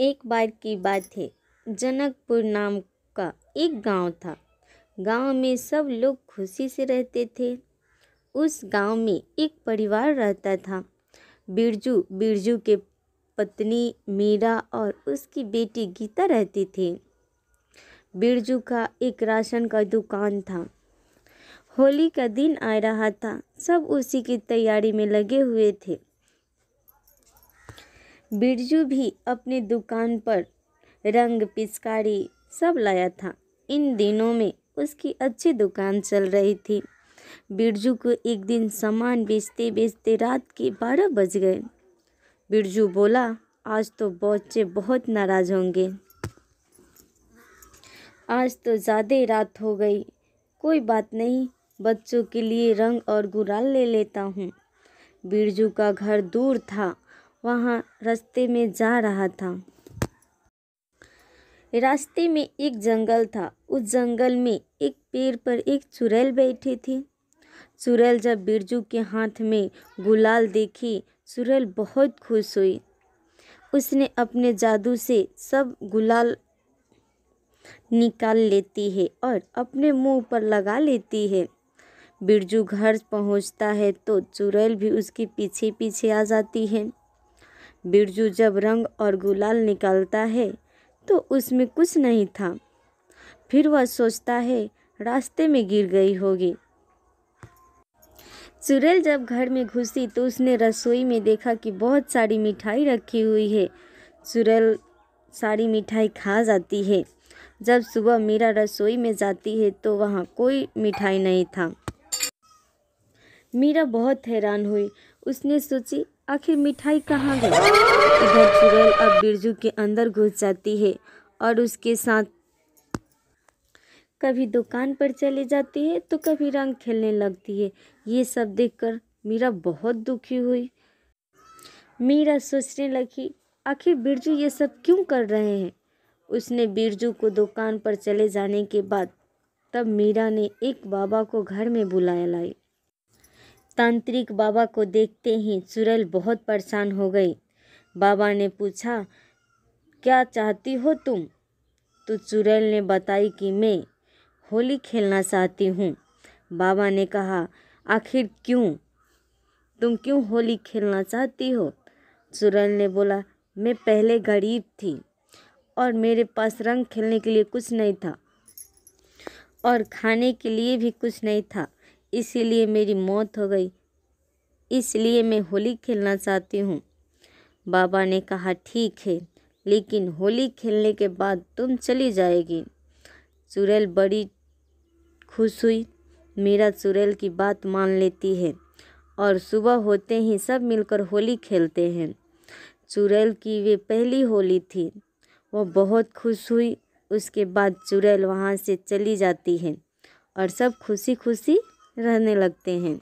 एक बार की बात है। जनकपुर नाम का एक गांव था। गांव में सब लोग खुशी से रहते थे। उस गांव में एक परिवार रहता था। बिरजू, बिरजू के पत्नी मीरा और उसकी बेटी गीता रहती थी। बिरजू का एक राशन का दुकान था। होली का दिन आ रहा था। सब उसी की तैयारी में लगे हुए थे। बिरजू भी अपनी दुकान पर रंग पिचकारी सब लाया था। इन दिनों में उसकी अच्छी दुकान चल रही थी। बिरजू को एक दिन सामान बेचते बेचते रात के 12 बज गए। बिरजू बोला, आज तो बच्चे बहुत नाराज होंगे। आज तो ज़्यादा रात हो गई। कोई बात नहीं, बच्चों के लिए रंग और गुलाल ले लेता हूँ। बिरजू का घर दूर था। वहाँ रास्ते में जा रहा था। रास्ते में एक जंगल था। उस जंगल में एक पेड़ पर एक चुड़ैल बैठी थी। चुड़ैल जब बिरजू के हाथ में गुलाल देखी, चुड़ैल बहुत खुश हुई। उसने अपने जादू से सब गुलाल निकाल लेती है और अपने मुंह पर लगा लेती है। बिरजू घर पहुंचता है तो चुड़ैल भी उसके पीछे पीछे आ जाती है। बिरजू जब रंग और गुलाल निकालता है तो उसमें कुछ नहीं था। फिर वह सोचता है रास्ते में गिर गई होगी। चुड़ैल जब घर में घुसी तो उसने रसोई में देखा कि बहुत सारी मिठाई रखी हुई है। चुड़ैल सारी मिठाई खा जाती है। जब सुबह मीरा रसोई में जाती है तो वहाँ कोई मिठाई नहीं था। मीरा बहुत हैरान हुई। उसने सोची, आखिर मिठाई कहाँ गई। इधर चुड़ैल अब बिरजू के अंदर घुस जाती है और उसके साथ कभी दुकान पर चली जाती है तो कभी रंग खेलने लगती है। ये सब देखकर मीरा बहुत दुखी हुई। मीरा सोचने लगी, आखिर बिरजू ये सब क्यों कर रहे हैं। उसने बिरजू को दुकान पर चले जाने के बाद तब मीरा ने एक बाबा को घर में बुलाया लाई। तांत्रिक बाबा को देखते ही चुड़ैल बहुत परेशान हो गई। बाबा ने पूछा, क्या चाहती हो तुम। तो चुड़ैल ने बताई कि मैं होली खेलना चाहती हूँ। बाबा ने कहा, आखिर क्यों, तुम क्यों होली खेलना चाहती हो। चुड़ैल ने बोला, मैं पहले गरीब थी और मेरे पास रंग खेलने के लिए कुछ नहीं था और खाने के लिए भी कुछ नहीं था, इसीलिए मेरी मौत हो गई, इसलिए मैं होली खेलना चाहती हूँ। बाबा ने कहा, ठीक है, लेकिन होली खेलने के बाद तुम चली जाएगी। चुड़ैल बड़ी खुश हुई। मीरा चुड़ैल की बात मान लेती है और सुबह होते ही सब मिलकर होली खेलते हैं। चुड़ैल की वे पहली होली थी। वह बहुत खुश हुई। उसके बाद चुड़ैल वहाँ से चली जाती है और सब खुशी खुशी रहने लगते हैं।